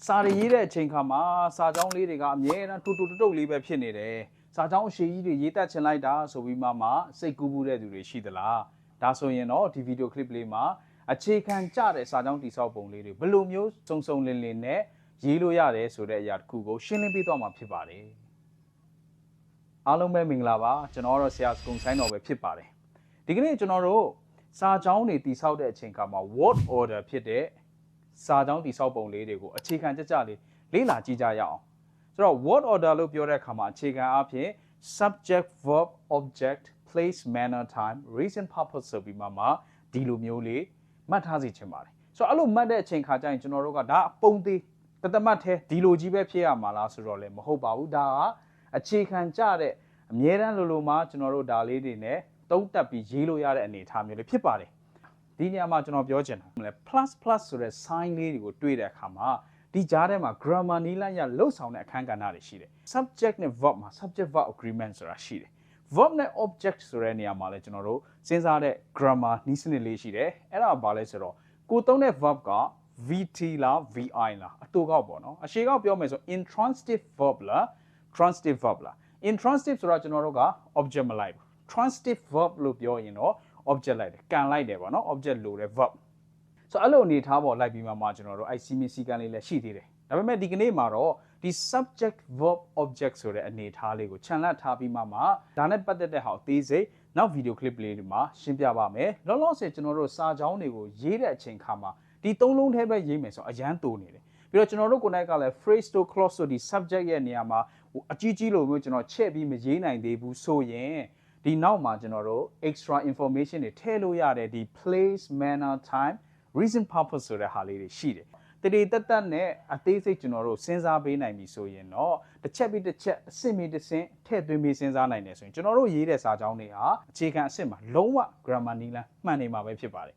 စာရရေးတဲ့အချိန်ခါမှာစာကြောင်းလေးတွေကအမြဲတမ်းတူတူတုတ်လေးပဲဖြစ်နေတယ်စာကြောင်းအရှိကြီးတွေရေးတက်ချင်လိုက်တာဆိုပြီးမှစိတ်ကူးမှုတဲ့သူတွေရှိသလားဒါဆိုရင်တော့ဒီဗီဒီယိုကလစ်လေးမှာအခြေခံကျတဲ့စာကြောင်းတိဆောက်ပုံလေးတွေဘယ်လိုမျိုးစုံစုံလင်လင်နဲ့ရေးလို့ရတယ်ဆိုတဲ့အရာတစ်ခုကိုရှင်းလင်းပေးသွားမှာဖြစ်ပါတယ်အားလုံးပဲမင်္ဂလာပါကျွန်တော်တို့ဆရာစကုံဆိုင်တော်ပဲဖြစ်ပါတယ်ဒီကနေ့ကျွန်တော်တို့စာကြောင်းတွေတိဆောက်တဲ့အချိန်ခါမှာ word order ဖြစ်တဲ့စာကြောင်းတိဆောက်ပုံလေးတွေကိုအခြေခံကြလေးလေ့လာကြည့်ကြရအောင်ဆိုတော့ word order လို့ပြောတဲ့အခါမှာအခြေခံအဖြစ် subject verb object place manner time reason purpose ဆိုပြီးမှဒီလိုမျိုးလေးမှတ်ထားစီချင်ပါတယ်ဆိုတော့အဲ့လိုမှတ်တဲ့အချိန်ခါကျရင်ကျွန်တော်တို့ကဒါအပုံသေးတသမတ်သေးဒီလိုကြီးပဲဖြစ်ရမှာလားဆိုတော့လည်းမဟုတ်ပါဘူးဒါကအခြေခံကြတဲ့အမြဲတမ်းလိုမှကျွန်တော်တို့ဒါလေးတွေနဲ့သုံးတက်ပြီးရေးလို့ရတဲ့အနေအထားမျိုးလေးဖြစ်ပါတယ်ဒီနေရာမှာကျွန်တော်ပြောချင်တာ plus ဆိုတဲ့ sign လေးတွေကိုတွေ့တဲ့အခါမှာဒီကြားထဲမှာ grammar နည်းလမ်းရလှုပ်ဆောင်တဲ့အခန်းကဏ္ဍတွေရှိတယ် subject နဲ့ verb မှာ subject verb agreement ဆိုတာရှိတယ် verb နဲ့ object ဆိုတဲ့နေရာမှာလည်းကျွန်တော်တို့စဉ်းစားတဲ့ grammar နည်းစနစ်လေးရှိတယ်အဲ့ဒါဘာလဲဆိုတော့ကိုသုံးတဲ့ verb က vt လား vi လားအတူကောက်ပေါ့နော်အရှေ့ကောက်ပြောမယ်ဆို intransitive verb လား transitive verb လား intransitive ဆိုတာကျွန်တော်တို့က object မလိုက်ဘူး transitive verb လို့ပြောရင်တော့ object လိုက်တယ်ကန်လိုက်တယ်ပေါ့နော် object လို့တဲ့ verb ဆိုအဲ့လိုအနေထားပေါ်လိုက်ပြီးမှကျွန်တော်တို့စီမီစီကန်လေးလည်းရှိသေးတယ်ဒါပေမဲ့ဒီကနေ့မှာတော့ဒီ subject verb object ဆိုတဲ့အနေထားလေးကိုခြံလှပ်ထားပြီးမှဒါနဲ့ပတ်သက်တဲ့ဟာအသေးစိတ်နောက်ဗီဒီယိုကလစ်လေးတွေမှာရှင်းပြပါမယ်လောလောဆယ်ကျွန်တော်တို့စာကြောင်းတွေကိုရေးတဲ့အချိန်ခါမှာဒီသုံးလုံးထဲပဲရေးမယ်ဆိုအရန်တူနေတယ်ပြီးတော့ကျွန်တော်တို့ကိုယ်တိုက်ကလည်း phrase to clause ဆိုဒီ subject ရဲ့နေရာမှာအကြီးကြီးလိုမျိုးကျွန်တော်ချက်ပြီးမရေးနိုင်သေးဘူးဆိုရင်ဒီနောက်မှာကျွန်တော်တို့ extra information တွေထည့်လို့ရတဲ့ဒီ place manner time reason purpose ဆိုတဲ့ဟာလေးတွေရှိတယ်တရေတက်နဲ့အသေးစိတ်ကျွန်တော်တို့စဉ်းစားပေးနိုင်ပြီဆိုရင်တော့တစ်ချက်ပြီးတစ်ချက်အစစ်မီတစ်စင်းထည့်သွင်းပြီးစဉ်းစားနိုင်တယ်ဆိုရင်ကျွန်တော်တို့ရေးတဲ့စာကြောင်းတွေဟာအခြေခံအစစ်မှာလုံးဝ grammar နည်းလမ်းမှန်နေမှာပဲဖြစ်ပါတယ်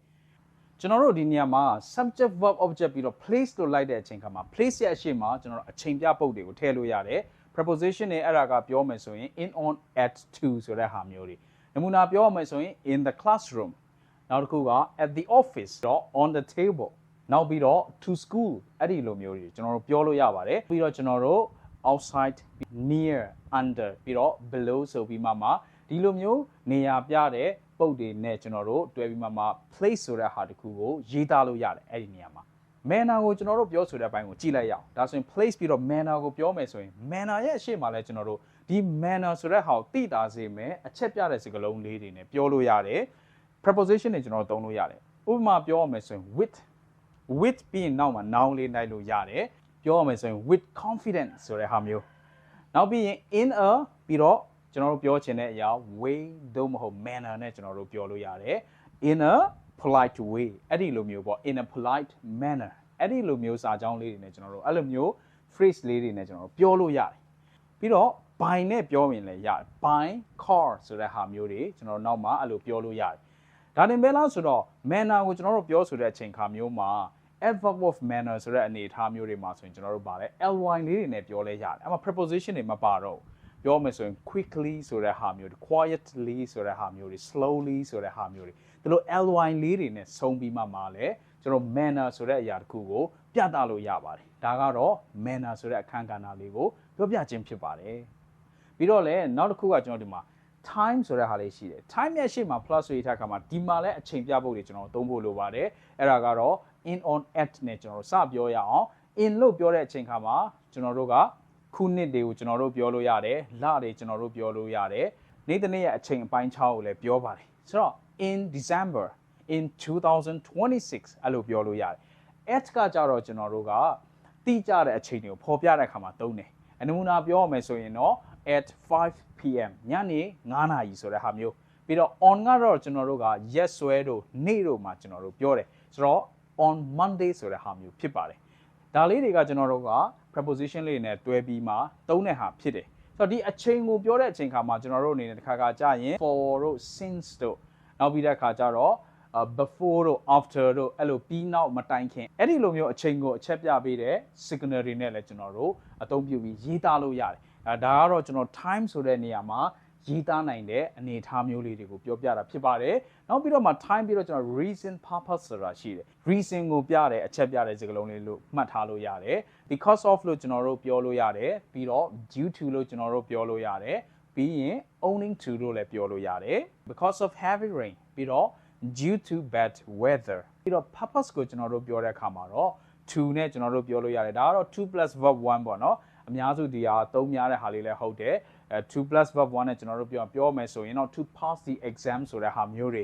ကျွန်တော်တို့ဒီနေရာမှာ subject verb object ပြီးတော့ place လို့လိုက်တဲ့အချိန်ခါမှာ place ရဲ့အရှိမှာကျွန်တော်တို့အချိန်ပြပုတ်တွေကိုထည့်လို့ရတယ် preposition တွေအဲ့ဒါကပြောမယ်ဆိုရင် in on at to ဆိုတဲ့ဟာမျိုးတွေနမူနာပြောရမယ်ဆိုရင် in the classroom နောက်တစ်ခုက at the office တော့ on the table နောက်ပြီးတော့ to school အဲ့ဒီလိုမျိုးတွေကျွန်တော်တို့ပြောလို့ရပါတယ်ပြီးတော့ကျွန်တော်တို့ outside near under ပြီးတော့ below ဆိုပြီးမှဒီလိုမျိုးနေရာပြတဲ့ပုတ်တွေနဲ့ကျွန်တော်တို့တွဲပြီးမှ place ဆိုတဲ့ဟာတစ်ခုကိုရေးသားလို့ရတယ်အဲ့ဒီနေရာမှာ manner ကိုကျွန်တော်တို့ပြောဆိုတဲ့အပိုင်းကိုကြည့်လိုက်ရအောင်ဒါဆိုရင် place ပြီးတော့ manner ကိုပြောမယ်ဆိုရင် manner ရဲ့အရှိမလဲကျွန်တော်တို့ဒီ manner ဆိုတဲ့ဟာကိုသိတာစေမယ်အချက်ပြတဲ့စကားလုံးလေးတွေနဲ့ပြောလို့ရတယ် preposition တွေကျွန်တော်တို့သုံးလို့ရတယ်ဥပမာပြောရမယ်ဆိုရင် with ပြီးရင်နောက်မှာ noun လေးလိုက်လို့ရတယ်ပြောရမယ်ဆိုရင် with confidence ဆိုတဲ့ဟာမျိုးနောက်ပြီးရင် in a ပြီးတော့ကျွန်တော်တို့ပြောချင်တဲ့အရာ way သို့မဟုတ် manner နဲ့ကျွန်တော်တို့ပြောလို့ရတယ် in a polite way အဲ့ဒီလိုမျိုးပေါ့ in a polite manner အဲ့ဒီလိုမျိုးစာကြောင်းလေးတွေနဲ့ကျွန်တော်တို့အဲ့လိုမျိုး phrase လေးတွေနဲ့ကျွန်တော်တို့ပြောလို့ရတယ်ပြီးတော့ by နဲ့ပြောရင်လည်းရတယ် by car ဆိုတဲ့ဟာမျိုးတွေကျွန်တော်နောက်မှာအဲ့လိုပြောလို့ရတယ်ဒါတင်ပဲလားဆိုတော့ manner ကိုကျွန်တော်တို့ပြောဆိုတဲ့အချိန်ခါမျိုးမှာ adverb of manner ဆိုတဲ့အနေအထားမျိုးတွေမှာဆိုရင်ကျွန်တော်တို့ဗာလဲ ly လေးတွေနဲ့ပြောလဲရတယ်အဲ့မှာ preposition တွေမပါတော့ပြောမယ်ဆိုရင် quickly ဆိုတဲ့ဟာမျိုးတွေ quietly ဆိုတဲ့ဟာမျိုးတွေ slowly ဆိုတဲ့ဟာမျိုးတွေဒီလို ly လေးတွေနဲ့ဆုံးပြီးမှလဲကျွန်တော် manner ဆိုတဲ့အရာတစ်ခုကိုပြသလို့ရပါတယ်ဒါကတော့ manner ဆိုတဲ့အခန်းကဏ္ဍလေးကိုပြောပြခြင်းဖြစ်ပါတယ်ပြီးတော့လည်းနောက်တစ်ခုကကျွန်တော်ဒီမှာ time ဆိုတဲ့ဟာလေးရှိတယ် time ရဲ့ရှေ့မှာ plus ရေးထားခါမှာဒီမှာလည်းအချိန်ပြဖို့တွေကျွန်တော်သုံးဖို့လိုပါတယ်အဲ့ဒါကတော့ in on at နဲ့ကျွန်တော်စပြောရအောင် in လို့ပြောတဲ့အချိန်ခါမှာကျွန်တော်တို့ကခုနှစ်တွေကိုကျွန်တော်တို့ပြောလို့ရတယ်လတွေကျွန်တော်တို့ပြောလို့ရတယ်နေ့တစ်နေ့ရဲ့အချိန်အပိုင်း6ကိုလည်းပြောပါတယ်ဆိုတော့ in December in 2026အဲ့လိုပြောလို့ရတယ် at ကကြတော့ကျွန်တော်တို့ကတိကျတဲ့အချိန်တွေကိုဖော်ပြတဲ့အခါမှာသုံးတယ်အနမူနာပြောရမယ်ဆိုရင်တော့ at 5 pm ညနေ9နာရီဆိုတဲ့ဟာမျိုးပြီးတော့ on ကတော့ကျွန်တော်တို့က yes ဆွဲတို့နေ့တို့မှာကျွန်တော်တို့ပြောတယ်ဆိုတော့ on Monday ဆိုတဲ့ဟာမျိုးဖြစ်ပါတယ်ဒါလေးတွေကကျွန်တော်တို့က preposition လေးနဲ့တွဲပြီးမှသုံးတဲ့ဟာဖြစ်တယ်ဆိုတော့ဒီအချိန်ကိုပြောတဲ့အချိန်ခါမှာကျွန်တော်တို့အနေနဲ့တစ်ခါကြာရင် for တို့ since တို့နောက်ပြီးတဲ့ခါကျတော့before တို့ after တို့အဲ့လိုပြီးနောက်မတိုင်ခင်အဲ့ဒီလိုမျိုးအချိန်ကိုအချက်ပြပေးတဲ့ signal တွေနဲ့လည်းကျွန်တော်တို့အသုံးပြုပြီးရေးသားလို့ရတယ်ဒါကတော့ကျွန်တော် time ဆိုတဲ့နေရာမှာ ရေးသားနိုင်တဲ့အနေအထားမျိုးလေးတွေကိုပြောပြတာဖြစ်ပါတယ်နောက်ပြီးတော့မှ time ပြီးတော့ကျွန်တော် reason purpose ဆိုတာရှိတယ် reason ကိုပြတယ်အချက်ပြတဲ့စကားလုံးလေးလို့မှတ်ထားလို့ရတယ် because of လို့ကျွန်တော်တို့ပြောလို့ရတယ်ပြီးတော့ due to လို့ကျွန်တော်တို့ပြောလို့ရတယ်ပြီးရင် owing to လို့လည်းပြောလို့ရတယ် because of heavy rain ပြီးတော့ due to bad weather ပြီးတော့ purpose ကိုကျွန်တော်တို့ပြောတဲ့အခါမှာတော့ to နဲ့ကျွန်တော်တို့ပြောလို့ရတယ်ဒါကတော့ 2 plus verb 1ပေါ့နော်အများစုဒီဟာသုံးများတဲ့ဟာလေးလည်းဟုတ်တယ်2 plus verb 1နဲ့ကျွန်တော်တို့ပြောမယ်ဆိုရင်တော့ to pass the exam ဆိုတဲ့ဟာမျိုးတွေ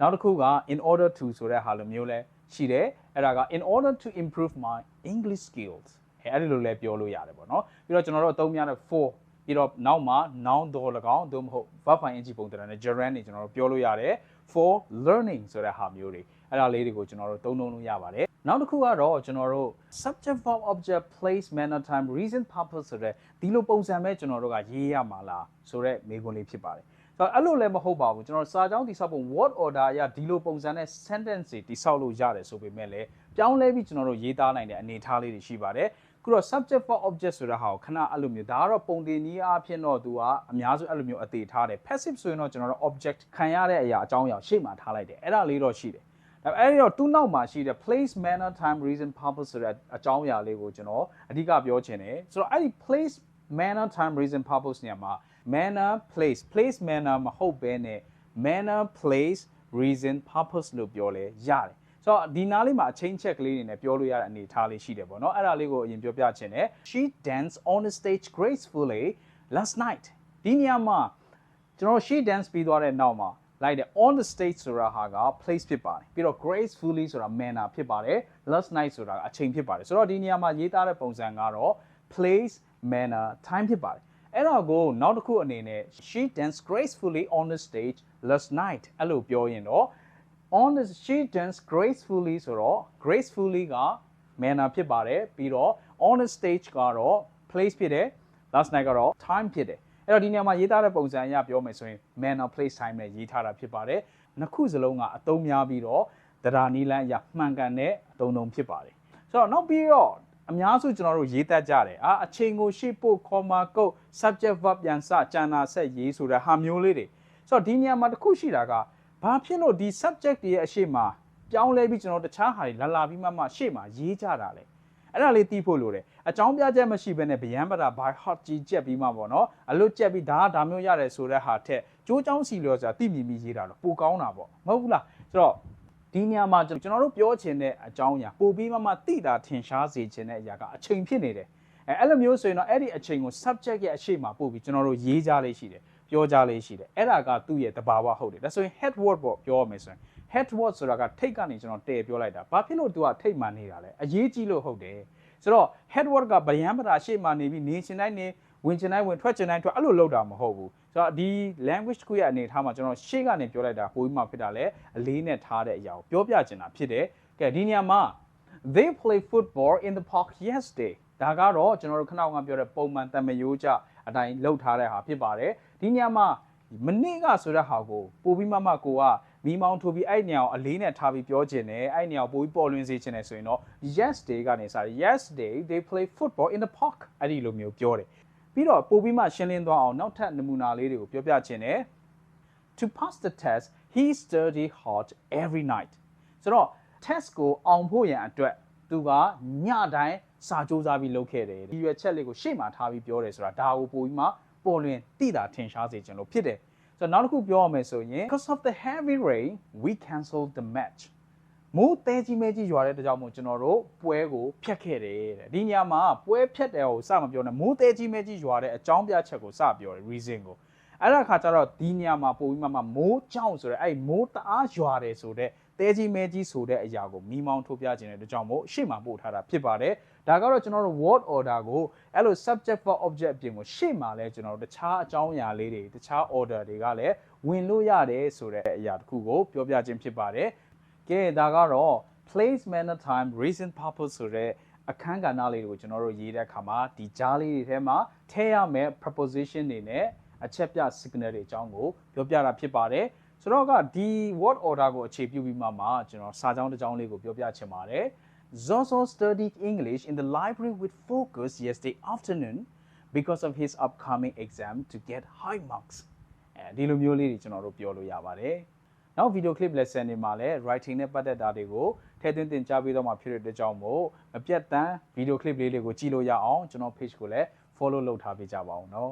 နောက်တစ်ခုက in order to ဆိုတဲ့ဟာလိုမျိုးလဲရှိတယ်အဲ့ဒါက in order to improve my English skills အဲ့ဒီလိုလဲပြောလို့ရတယ်ပေါ့နော်ပြီးတော့ကျွန်တော်တို့သုံးများတဲ့ for ပြီးတော့နောက်မှာ noun တော့၎င်းသို့မဟုတ် verb အင်ဂျီပုံတရနဲ့ gerund တွေကျွန်တော်တို့ပြောလို့ရတယ် for learning ဆိုတဲ့ဟာမျိုးတွေအဲ့ဒါလေးတွေကိုကျွန်တော်တို့သုံးလို့ရပါတယ်နောက်တစ်ခုကတော့ကျွန်တော်တို့ subject verb object place manner time reason purpose ဆိုတဲ့ဒီလိုပုံစံပဲကျွန်တော်တို့ကရေးရမှာလားဆိုတဲ့မေးခွန်းလေးဖြစ်ပါတယ်ဆိုတော့အဲ့လိုလည်းမဟုတ်ပါဘူးကျွန်တော်စာကြောင်းတိဆောက်ပုံ word order အရဒီလိုပုံစံနဲ့ sentence တွေတိဆောက်လို့ရတယ်ဆိုပေမဲ့လည်းပြောင်းလဲပြီးကျွန်တော်တို့ရေးသားနိုင်တဲ့အနေအထားလေးတွေရှိပါတယ်ခုတော့ subject verb object ဆိုတာဟာကိုခဏအဲ့လိုမျိုးဒါကတော့ပုံတင်နည်းအားဖြင့်တော့သူကအများစုအဲ့လိုမျိုးအသေးထားတယ် passive ဆိုရင်တော့ကျွန်တော်တို့ object ခံရတဲ့အရာအကြောင်းအရာရှေ့မှာထားလိုက်တယ်အဲ့ဒါလေးတော့ရှိတယ်အဲ့ဒီတော့သူ့နောက်မှာရှိတဲ့ place manner time reason purpose ဆိုတဲ့အကြောင်းအရာလေးကိုကျွန်တော်အဓိကပြောချင်တယ်ဆိုတော့အဲ့ဒီ place manner time reason purpose နေရာမှာ manner place manner မဟုတ်ဘဲနဲ့ manner place reason purpose လို့ပြောလဲရတယ်ဆိုတော့ဒီနားလေးမှာအချင်းချက်ကလေးနေနဲ့ပြောလို့ရတဲ့အနေအထားလေးရှိတယ်ပေါ့နော်အဲ့ဒါလေးကိုအရင်ပြောပြချင်တယ် She danced on the stage gracefully last night ဒီနေရာမှာကျွန်တော် she dance ပြီးသွားတဲ့နောက်မှာလိုက်တဲ့ on the stage ဆိုတာဟာက place ဖြစ်ပါတယ်ပြီးတော့ gracefully ဆိုတာ manner ဖြစ်ပါတယ် last night ဆိုတာကအချိန်ဖြစ်ပါတယ်ဆိုတော့ဒီနေရာမှာရေးသားတဲ့ပုံစံကတော့ place manner time ဖြစ်ပါတယ်အဲ့တော့ကိုနောက်တစ်ခုအနေနဲ့ she danced gracefully on the stage last night အဲ့လိုပြောရင်တော့ on the she danced gracefully ဆိုတော့ gracefully က manner ဖြစ်ပါတယ်ပြီးတော့ on the stage ကတော့ place ဖြစ်တယ် last night ကတော့ time ဖြစ်တယ်အဲ့တော့ဒီနေရာမှာရေးသားတဲ့ပုံစံအရပြောမယ်ဆိုရင် manner place time နဲ့ရေးထားတာဖြစ်ပါတယ်နှစ်ခုစလုံးကအသုံးများပြီးတော့တရားနီးလန်းအရမှန်ကန်တဲ့အသုံးလုံးဖြစ်ပါတယ်ဆိုတော့နောက်ပြီးတော့အများစုကျွန်တော်တို့ရေးတတ်ကြတယ်အချိန်ကိုရှေ့ပို့ comma ကုတ် subject verb ပြန်စကျန်တာဆက်ရေးဆိုတဲ့ဟာမျိုးလေးတွေဆိုတော့ဒီနေရာမှာတစ်ခုရှိတာကဘာဖြစ်လို့ဒီ subject တွေရဲ့အရှိမပြောင်းလဲပြီးကျွန်တော်တခြားဟာတွေလာပြီးမှရှေ့မှာရေးကြတာလေအဲ့ဒါလေးသိဖို့လိုတယ်အကြောင်းပြချက်မရှိဘဲနဲ့ဗျမ်းပတာ by hot ကြီးကြက်ပြီးမှပေါ့နော်အလွတ်ကြက်ပြီးဒါမျိုးရတယ်ဆိုတဲ့ဟာထက်ကြိုးချောင်းစီလို့ဆိုတာသိမြင်ပြီးရေးတာတော့ပိုကောင်းတာပေါ့မဟုတ်ဘူးလားဆိုတော့ဒီညမှာကျွန်တော်တို့ပြောချင်တဲ့အကြောင်းအရာပိုပြီးမှသိတာထင်ရှားစေချင်တဲ့အရာကအချိန်ဖြစ်နေတယ်အဲ့လိုမျိုးဆိုရင်တော့အဲ့ဒီအချိန်ကို subject ရဲ့အရှိမပို့ပြီးကျွန်တော်တို့ရေးကြလေးရှိတယ်ပြောကြလေးရှိတယ်အဲ့ဒါကသူ့ရဲ့တဘာဝဟုတ်တယ်ဒါဆိုရင် head word ပေါ့ပြောရမယ်ဆိုရင် head word ဆိုတာကထိတ်ကနေကျွန်တော်တည့်ပြောလိုက်တာဘာဖြစ်လို့သူကထိတ်မှန်နေတာလဲအရေးကြီးလို့ဟုတ်တယ်ဆိုတော့ head word ကဗျမ်းပတာရှေ့မှာနေပြီးနေချင်တိုင်းနေဝင်ချင်တိုင်းဝင်ထွက်ချင်တိုင်းထွက်အဲ့လိုလုပ်တာမဟုတ်ဘူးဆိုတော့ဒီ language တစ်ခုရဲ့အနေထားမှာကျွန်တော်ရှေ့ကနေပြောလိုက်တာပိုပြီးမှဖြစ်တာလဲအလေးနဲ့ထားတဲ့အရာကိုပြောပြချင်တာဖြစ်တယ်ကဲဒီနေရာမှာ they play football in the park yesterday ဒါကတော့ကျွန်တော်တို့ခဏကပြောတဲ့ပုံမှန်တမယိုးကြအတိုင်းလှုပ်ထားတဲ့ဟာဖြစ်ပါတယ်ဒီနေရာမှာမနေ့ကဆိုတဲ့ဟာကိုပိုပြီးမှကိုကမိမောင်းထိုးပြီးအဲ့နေရာကိုအလေးနဲ့ထားပြီးပြောချင်တယ်အဲ့နေရာကိုပိုပြီးပေါ်လွင်စေချင်တယ်ဆိုရင်တော့ yesterday ကနေစတယ် yesterday they play football in the park အဲ့ဒီလိုမျိုးပြောတယ်ပြီးတော့ပိုပြီးမှရှင်းလင်းသွားအောင်နောက်ထပ်နမူနာလေးတွေကိုပြောပြချင်တယ် to pass the test he studied hard every night ဆိုတော့ test ကိုအောင်ဖို့ရန်အတွက်သူကညတိုင်းစာကြိုးစားပြီးလုပ်ခဲ့တယ်ဒီရွယ်ချက်လေးကိုရှေ့မှာထားပြီးပြောတယ်ဆိုတာဒါကိုပိုပြီးမှပေါ်လွင်သိတာထင်ရှားစေချင်လို့ဖြစ်တယ်ဆိုတော့နောက်တစ်ခုပြောရမယ်ဆိုရင် because of the heavy rain we canceled the match မိုးတဲကြီးမဲကြီးရွာတဲ့တကြောင်မို့ကျွန်တော်တို့ပွဲကိုဖျက်ခဲ့တယ်တဲ့ဒီညမှာပွဲဖျက်တယ်ကိုစမပြောနဲ့မိုးတဲကြီးမဲကြီးရွာတဲ့အကြောင်းပြချက်ကိုစပြောတယ် reason ကိုအဲ့ဒါခါကျတော့ဒီညမှာပိုပြီးမှမိုးကြောင်ဆိုတဲ့အဲ့မိုးတအားရွာတယ်ဆိုတဲ့တဲကြီးမဲကြီးဆိုတဲ့အရာကိုမိမောင်းထိုးပြခြင်းတဲ့တကြောင်မို့ရှေ့မှာပို့ထားတာဖြစ်ပါတယ်ဒါကတော့ကျွန်တော်တို့ word order ကိုအဲ့လို subject verb object အပြင်ကိုရှေ့မှာလဲကျွန်တော်တို့တခြားအကြောင်းအရာလေးတွေတခြား order တွေကလည်းဝင်လို့ရတယ်ဆိုတဲ့အရာတစ်ခုကိုပြောပြခြင်းဖြစ်ပါတယ်ကဲဒါကတော့ place manner time reason purpose ဆိုတဲ့အခန်းကဏ္ဍလေးတွေကိုကျွန်တော်တို့ရေးတဲ့အခါမှာဒီကြားလေးတွေထဲမှာထည့်ရမယ့် preposition တွေနဲ့အချက်ပြ signal တွေအကြောင်းကိုပြောပြတာဖြစ်ပါတယ်ဆိုတော့ကဒီ word order ကိုအခြေပြုပြီးမှကျွန်တော်စာကြောင်းတစ်ကြောင်းလေးကိုပြောပြချင်ပါတယ်Zozo studied English in the library with focus yesterday afternoon because of his upcoming exam to get high marks ဒီလိုမျိုးလေးတွေကျွန်တော်တို့ပြောလို့ရပါတယ်နောက် video clip lesson တွေမှာလည်း writing နဲ့ပတ်သက်တာတွေကိုထည့်သွင်းသင်ကြားပေးတော့မှာဖြစ်တဲ့အတွက်ကြောင့်မို့မပြတ်တမ်း video clip လေးတွေကိုကြည့်လို့ရအောင်ကျွန်တော် page ကိုလည်း follow လုပ်ထားပေးကြပါဦးเนาะ